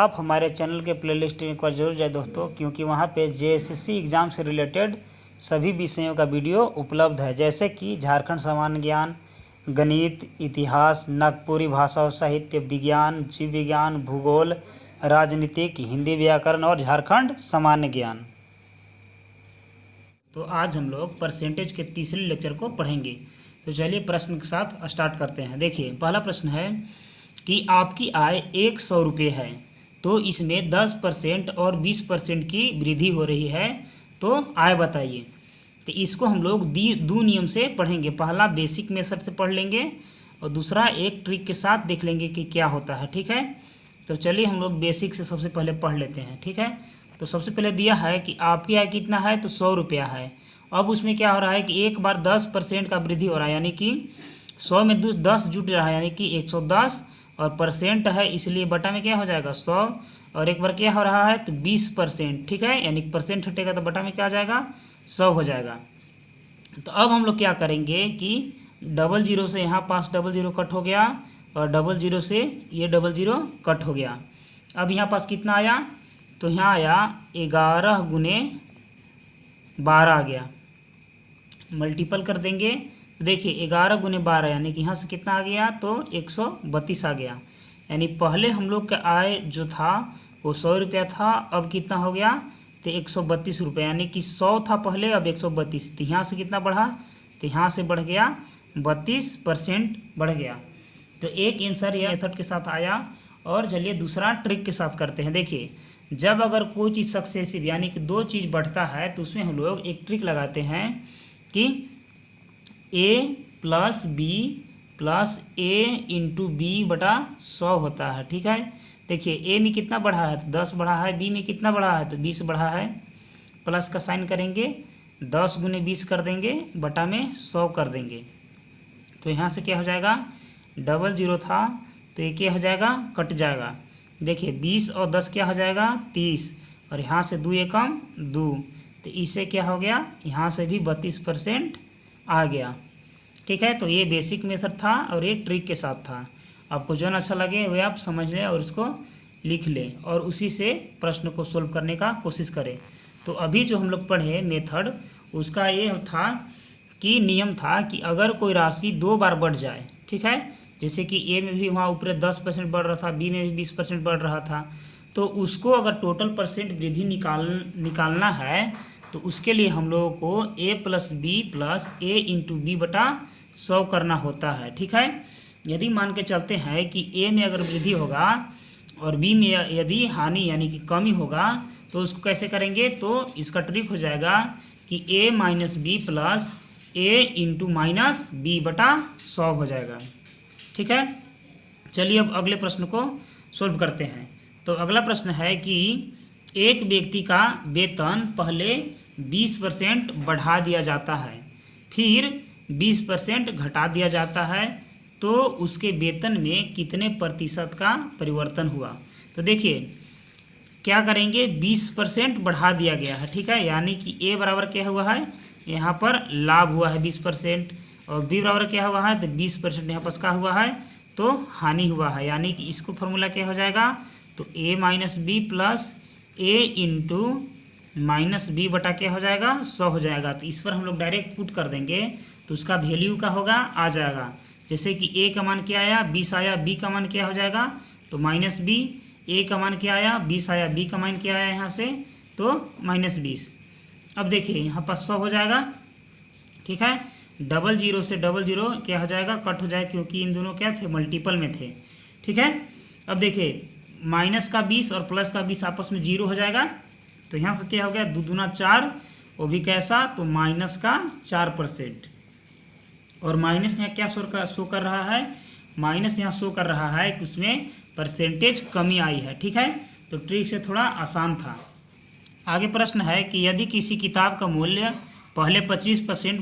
आप हमारे चैनल के प्लेलिस्ट में एक बार जरूर जाए दोस्तों, क्योंकि वहाँ पे जेएसएससी एग्ज़ाम से रिलेटेड सभी विषयों का वीडियो उपलब्ध है, जैसे कि झारखंड सामान्य ज्ञान, गणित, इतिहास, नागपुरी भाषा और साहित्य, विज्ञान, जीव विज्ञान, भूगोल, राजनीतिक, हिंदी व्याकरण और झारखंड सामान्य ज्ञान। तो आज हम लोग परसेंटेज के तीसरे लेक्चर को पढ़ेंगे। तो चलिए प्रश्न के साथ स्टार्ट करते हैं। देखिए पहला प्रश्न है कि आपकी आय 100 रुपये है, तो इसमें 10% और 20% की वृद्धि हो रही है, तो आय बताइए। तो इसको हम लोग दो नियम से पढ़ेंगे। पहला बेसिक मेथड से पढ़ लेंगे और दूसरा एक ट्रिक के साथ देख लेंगे कि क्या होता है। ठीक है, तो चलिए हम लोग बेसिक से सबसे पहले पढ़ लेते हैं। ठीक है, तो सबसे पहले दिया है कि आपकी आय कितना है, तो 100 रुपया है। अब उसमें क्या हो रहा है कि एक बार 10% का वृद्धि हो रहा है, यानी कि 100 में 10 जुट रहा है, यानी कि 110, और परसेंट है इसलिए बटा में क्या हो जाएगा 100, और एक बार क्या हो रहा है तो 20%। ठीक है, यानी परसेंट हटेगा तो बटा में क्या आ जाएगा 100 हो जाएगा। तो अब हम लोग क्या करेंगे कि 00 से यहाँ पास 00 कट हो गया, और 00 से ये 00 कट हो गया। अब यहाँ पास कितना आया, तो यहाँ आया 11 गुने 12 आ गया। मल्टीपल कर देंगे, देखिए 11 गुने 12 यानी कि यहाँ से कितना आ गया, तो 132 आ गया। यानी पहले हम लोग का आय जो था वो 100 रुपया था, अब कितना हो गया तो 132 रुपये, यानी कि 100 था पहले, अब 132। तो यहाँ से कितना बढ़ा, तो यहाँ से बढ़ गया 32% बढ़ गया। तो एक आंसर ये मेथड के साथ आया। और चलिए दूसरा ट्रिक के साथ करते हैं। देखिए जब अगर कोई चीज़ सक्सेसिव यानी कि दो चीज़ बढ़ता है, तो उसमें हम लोग एक ट्रिक लगाते हैं कि a plus B plus a into B बटा 100 होता है। ठीक है, देखिए a में कितना बढ़ा है, तो 10 बढ़ा है, b में कितना बढ़ा है, तो 20 बढ़ा है। प्लस का साइन करेंगे, 10 गुने 20 कर देंगे, बटा में 100 कर देंगे। तो यहाँ से क्या हो जाएगा, 00 था तो ये क्या हो जाएगा, कट जाएगा। देखिए 20 और 10 क्या हो जाएगा 30, और यहाँ से 2 एकम 2, तो इससे क्या हो गया, यहाँ से भी 32% आ गया। ठीक है, तो ये बेसिक मेथड था और ये ट्रिक के साथ था। आपको जो अच्छा लगे वह आप समझ लें और उसको लिख लें, और उसी से प्रश्न को सोल्व करने का कोशिश करें। तो अभी जो हम लोग पढ़े मेथड, उसका ये था कि नियम था कि अगर कोई राशि 2 बार बढ़ जाए, ठीक है, जैसे कि ए में भी वहाँ ऊपर 10% बढ़ रहा था, बी में भी 20% बढ़ रहा था, तो उसको अगर टोटल परसेंट वृद्धि निकालना है, तो उसके लिए हम लोगों को a plus B plus a into B बटा 100 करना होता है। ठीक है, यदि मान के चलते हैं कि a में अगर वृद्धि होगा और b में यदि हानि यानी कि कमी होगा, तो उसको कैसे करेंगे, तो इसका ट्रिक हो जाएगा कि a minus B plus a into minus B बटा 100 हो जाएगा। ठीक है, चलिए अब अगले प्रश्न को सोल्व करते हैं। तो अगला प्रश्न है कि एक व्यक्ति का वेतन पहले 20% बढ़ा दिया जाता है, फिर 20% घटा दिया जाता है, तो उसके वेतन में कितने प्रतिशत का परिवर्तन हुआ। तो देखिए क्या करेंगे, 20% बढ़ा दिया गया है। ठीक है, यानी कि a बराबर क्या हुआ है, यहाँ पर लाभ हुआ है 20%, और b बराबर क्या हुआ है, तो 20% यहाँ पर क्या हुआ है, तो हानि हुआ है। यानी कि इसको फॉर्मूला क्या हो जाएगा, तो a minus B plus a into minus B बटा क्या हो जाएगा 100 हो जाएगा। तो इस पर हम लोग डायरेक्ट पुट कर देंगे, तो उसका वैल्यू का होगा आ जाएगा। जैसे कि a का मान क्या आया 20 आया, b का मान क्या हो जाएगा, तो माइनस बी, a का मान क्या आया 20 आया, b का मान क्या आया यहाँ से, तो माइनस 20। अब देखिए यहाँ पर 100 हो जाएगा। ठीक है, 00 से 00 क्या हो जाएगा, कट हो जाएगा, क्योंकि इन दोनों क्या थे, मल्टीपल में थे। ठीक है, अब देखिए माइनस का 20 और प्लस का 20 आपस में 0 हो जाएगा, तो यहाँ से क्या हो गया 2 दूना 4, वो भी कैसा, तो माइनस का 4%। और माइनस यहाँ क्या शो कर रहा है, माइनस यहाँ शो कर रहा है कि उसमें परसेंटेज कमी आई है। ठीक है, तो ट्रिक से थोड़ा आसान था। आगे प्रश्न है कि यदि किसी किताब का मूल्य पहले 25%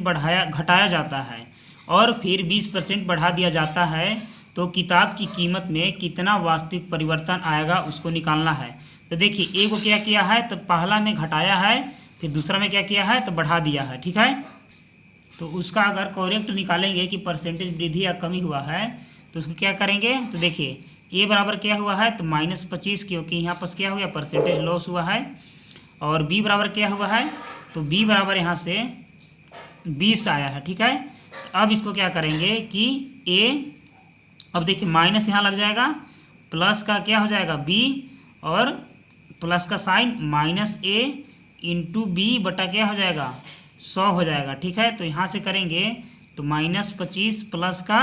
घटाया जाता है और फिर 20% बढ़ा दिया जाता है, तो किताब की कीमत में कितना वास्तविक परिवर्तन आएगा, उसको निकालना है। तो देखिए ए को क्या किया है, तो पहला में घटाया है, फिर दूसरा में क्या किया है, तो बढ़ा दिया है। ठीक है, तो उसका अगर करेक्ट निकालेंगे कि परसेंटेज वृद्धि या कमी हुआ है, तो उसको क्या करेंगे, तो देखिए ए बराबर क्या हुआ है, तो -25, क्योंकि यहाँ पर क्या हो गया, परसेंटेज लॉस हुआ है। और बी बराबर क्या हुआ है, तो बी बराबर यहाँ से 20 आया है। ठीक है, तो अब इसको क्या करेंगे कि ए, अब देखिए माइनस यहाँ लग जाएगा, प्लस का क्या हो जाएगा बी, और प्लस का साइन -a इंटू बी बटा क्या हो जाएगा 100 हो जाएगा। ठीक है, तो यहाँ से करेंगे तो -25 प्लस का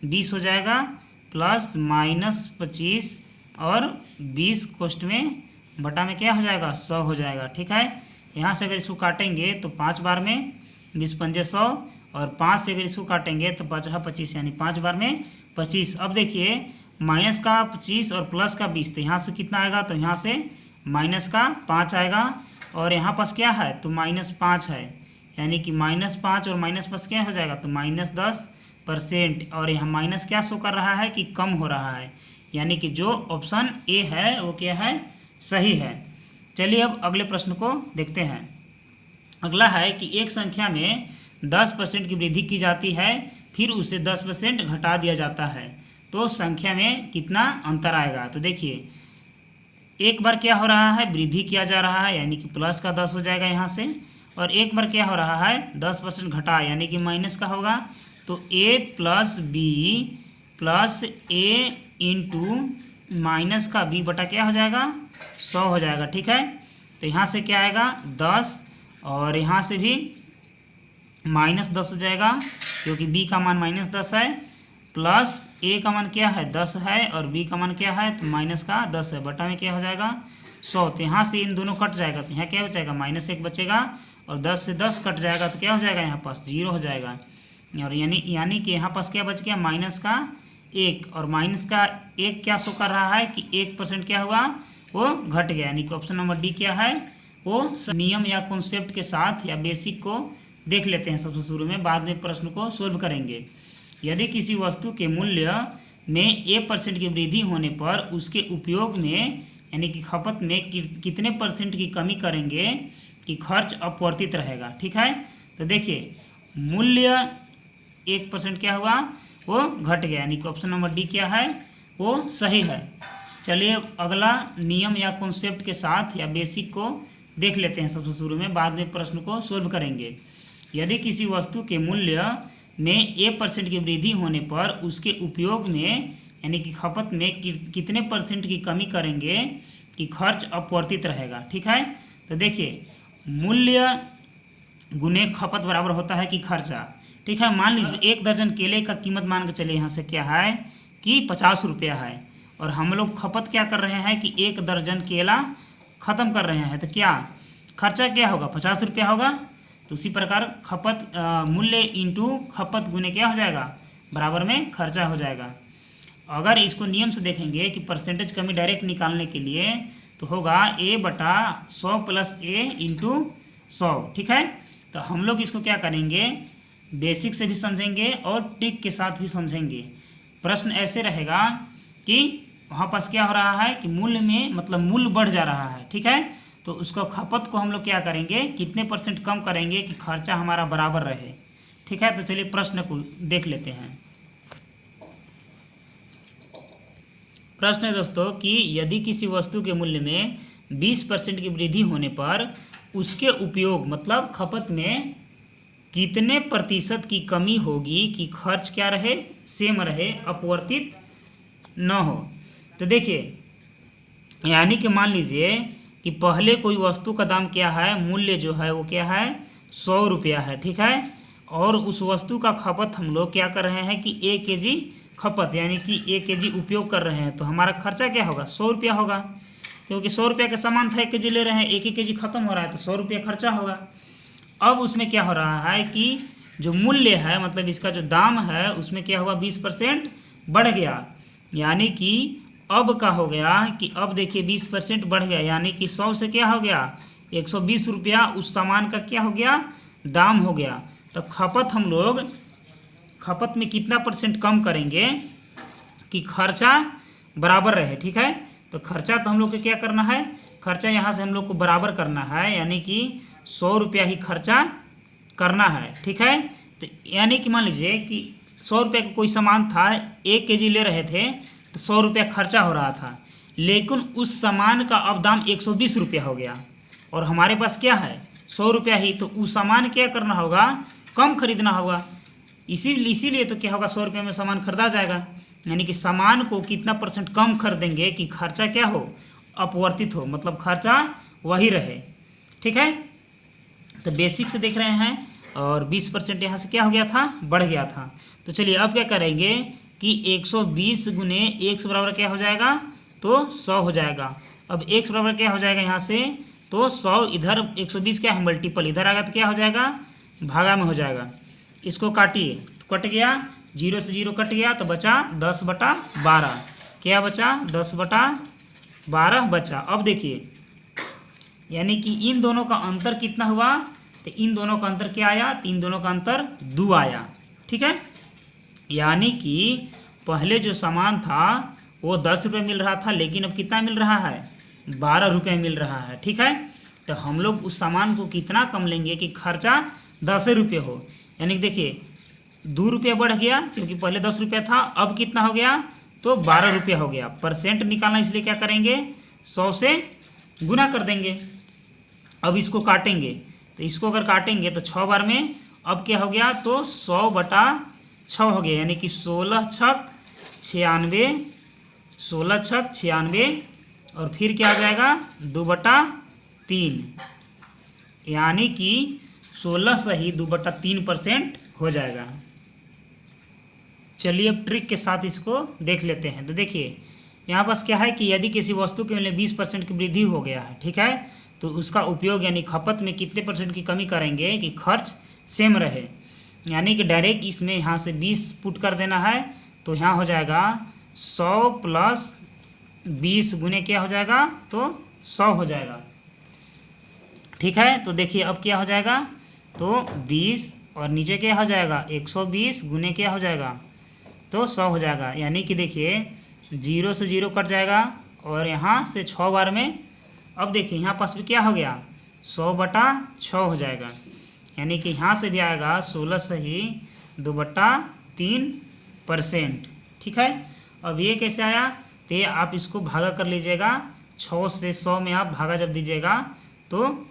20 हो जाएगा, प्लस -25 और 20 कोष्ट में बटा में क्या हो जाएगा 100 हो जाएगा। ठीक है, यहाँ से अगर इसको काटेंगे तो 5 बार में 20 पंजे 100, और 5 से अगर इसको काटेंगे तो 5 25, यानी 5 बार में 25। अब देखिए माइनस का 25 और प्लस का 20, तो यहाँ से कितना आएगा, तो यहाँ से माइनस का 5 आएगा, और यहाँ पास क्या है, तो -5 है, यानी कि -5 और -5 क्या हो जाएगा, तो -10%। और यहाँ माइनस क्या शो कर रहा है कि कम हो रहा है, यानी कि जो ऑप्शन ए है वो क्या है, सही है। चलिए अब अगले प्रश्न को देखते हैं। अगला है कि एक संख्या में 10% की वृद्धि की जाती है, फिर उसे 10% घटा दिया जाता है, तो संख्या में कितना अंतर आएगा। तो देखिए एक बार क्या हो रहा है, वृद्धि किया जा रहा है, यानी कि प्लस का 10 हो जाएगा यहाँ से, और एक बार क्या हो रहा है 10% घटा, यानी कि माइनस का होगा, तो a plus B plus a into minus का b बटा क्या हो जाएगा 100 हो जाएगा। ठीक है, तो यहाँ से क्या आएगा 10, और यहाँ से भी -10 हो जाएगा, क्योंकि b का मान -10 है, प्लस a का मान क्या है 10 है, और b का मान क्या है, तो माइनस का 10 है, बटा में क्या हो जाएगा 100। तो यहाँ से इन दोनों कट जाएगा, तो यहाँ क्या बचेगा -1 बचेगा, और 10 से 10 कट जाएगा तो क्या हो जाएगा यहाँ पास 0 हो जाएगा, और यानी कि यहाँ पास क्या बच गया -1, और माइनस का 1 क्या शो कर रहा है कि 1% क्या हुआ, वो घट गया, यानी कि ऑप्शन नंबर डी क्या है, वो नियम या कॉन्सेप्ट के साथ या बेसिक को देख लेते हैं सबसे शुरू में, बाद में प्रश्न को सोल्व करेंगे। यदि किसी वस्तु के मूल्य में 1% की वृद्धि होने पर उसके उपयोग में यानी कि खपत में कितने % की कमी करेंगे कि खर्च अपवर्तित रहेगा। ठीक है, तो देखिए मूल्य 1% क्या हुआ, वो घट गया, यानी कि ऑप्शन नंबर डी क्या है, वो सही है। चलिए अगला नियम या कॉन्सेप्ट के साथ या बेसिक को देख लेते हैं सबसे शुरू में, बाद में प्रश्न को सोल्व करेंगे। यदि किसी वस्तु के मूल्य में 1% की वृद्धि होने पर उसके उपयोग में यानी कि खपत में कितने % की कमी करेंगे कि खर्च अपवर्तित रहेगा। ठीक है, तो देखिए मूल्य गुने खपत बराबर होता है कि खर्चा। ठीक है, मान लीजिए 1 दर्जन केले का कीमत मान के चलिए यहाँ से क्या है कि 50 रुपया है, और हम लोग खपत क्या कर रहे हैं कि 1 दर्जन केला ख़त्म कर रहे हैं, तो क्या खर्चा क्या होगा 50 रुपया होगा। तो उसी प्रकार खपत मूल्य इंटू खपत गुने क्या हो जाएगा, बराबर में खर्चा हो जाएगा। अगर इसको नियम से देखेंगे कि परसेंटेज कमी डायरेक्ट निकालने के लिए, तो होगा a/100 प्लस a इंटू 100। ठीक है, तो हम लोग इसको क्या करेंगे, बेसिक से भी समझेंगे और ट्रिक के साथ भी समझेंगे। प्रश्न ऐसे रहेगा कि वहाँ पास क्या हो रहा है कि मूल्य में मतलब मूल्य बढ़ जा रहा है। ठीक है, तो उसको खपत को हम लोग क्या करेंगे, कितने % कम करेंगे कि खर्चा हमारा बराबर रहे। ठीक है, तो चलिए प्रश्न को देख लेते हैं। प्रश्न है दोस्तों कि यदि किसी वस्तु के मूल्य में 20% की वृद्धि होने पर उसके उपयोग मतलब खपत में कितने % की कमी होगी कि खर्च क्या रहे, सेम रहे, अपवर्तित न हो। तो देखिए यानी कि मान लीजिए कि पहले कोई वस्तु का दाम क्या है, मूल्य जो है वो क्या है 100 रुपया है। ठीक है, और उस वस्तु का खपत हम लोग क्या कर रहे हैं कि 1 kg खपत यानी कि 1 kg उपयोग कर रहे हैं, तो हमारा खर्चा क्या होगा 100 रुपया होगा, क्योंकि 100 रुपया का सामान था 1 kg ले रहे हैं, 1 kg खत्म हो रहा है, तो 100 रुपया खर्चा होगा। अब उसमें क्या हो रहा है कि जो मूल्य है मतलब इसका जो दाम है उसमें क्या हुआ 20% बढ़ गया, यानी कि अब क्या हो गया कि अब देखिए 20% बढ़ गया, यानी कि 100 से क्या हो गया 120 रुपया उस सामान का क्या हो गया दाम हो गया। तो खपत हम लोग खपत में कितना % कम करेंगे कि खर्चा बराबर रहे। ठीक है, तो खर्चा तो हम लोग को क्या करना है, खर्चा यहाँ से हम लोग को बराबर करना है, यानी कि 100 रुपया ही खर्चा करना है। ठीक है, तो यानी कि मान लीजिए कि 100 रुपये का कोई सामान था 1 kg ले रहे थे, तो 100 रुपया खर्चा हो रहा था, लेकिन उस सामान का अब दाम 120 रुपया हो गया और हमारे पास क्या है 100 रुपया ही, तो उस सामान क्या करना होगा, कम खरीदना होगा। इसीलिए तो क्या होगा 100 रुपये में सामान खरीदा जाएगा, यानी कि सामान को कितना परसेंट कम खरीदेंगे कि खर्चा क्या हो, अपवर्तित हो, मतलब खर्चा वही रहे। ठीक है, तो बेसिक से देख रहे हैं और 20% यहाँ से क्या हो गया था, बढ़ गया था। तो चलिए अब क्या करेंगे कि 120 गुने 1 बराबर क्या हो जाएगा, तो 100 हो जाएगा। अब 1 बराबर क्या हो जाएगा यहाँ से, तो 100 इधर 120 क्या है मल्टीपल, इधर आएगा तो क्या हो जाएगा, भागा में हो जाएगा। इसको काटिए तो कट गया, 0 से 0 कट गया तो बचा 10/12। क्या बचा, 10/12 बचा। अब देखिए यानी कि इन दोनों का अंतर कितना हुआ, तो इन दोनों का अंतर क्या आया, 3 दोनों का अंतर 2 आया। ठीक है, यानी कि पहले जो सामान था वो 10 रुपये मिल रहा था, लेकिन अब कितना मिल रहा है, 12 रुपये मिल रहा है। ठीक है, तो हम लोग उस सामान को कितना कम लेंगे कि खर्चा 10 रुपये हो, यानी कि देखिए 2 रुपये बढ़ गया क्योंकि पहले 10 रुपया था, अब कितना हो गया, तो 12 रुपया हो गया। परसेंट निकालना इसलिए क्या करेंगे, 100 से गुना कर देंगे। अब इसको काटेंगे तो इसको अगर काटेंगे तो 6 बार में अब क्या हो गया, तो 100/6 हो गया, यानी कि 16 छक 96, 16 छक 96 और फिर क्या आ जाएगा 2/3, यानी कि 16 से ही 2/3% हो जाएगा। चलिए अब ट्रिक के साथ इसको देख लेते हैं। तो देखिए यहाँ पास क्या है कि यदि किसी वस्तु के मूल्य 20% की वृद्धि हो गया है, ठीक है, तो उसका उपयोग यानी खपत में कितने % की कमी करेंगे कि खर्च सेम रहे, यानी कि डायरेक्ट इसमें यहाँ से 20 पुट कर देना है, तो यहाँ हो जाएगा 100 प्लस 20 गुने क्या हो जाएगा, तो 100 हो जाएगा। ठीक है, तो देखिए अब क्या हो जाएगा, तो 20 और नीचे क्या हो जाएगा 120 गुने क्या हो जाएगा, तो 100 हो जाएगा। यानी कि देखिए 0 से 0 कट जाएगा और यहाँ से 6 बार में अब देखिए यहाँ पास भी क्या हो गया 100/6 हो जाएगा, यानी कि यहाँ से भी आएगा 16 से ही 2/3%। ठीक है, अब ये कैसे आया, तो ये आप इसको भागा कर लीजिएगा, 6 से 100 में आप भागा जब दीजिएगा तो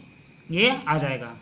ये आ जाएगा।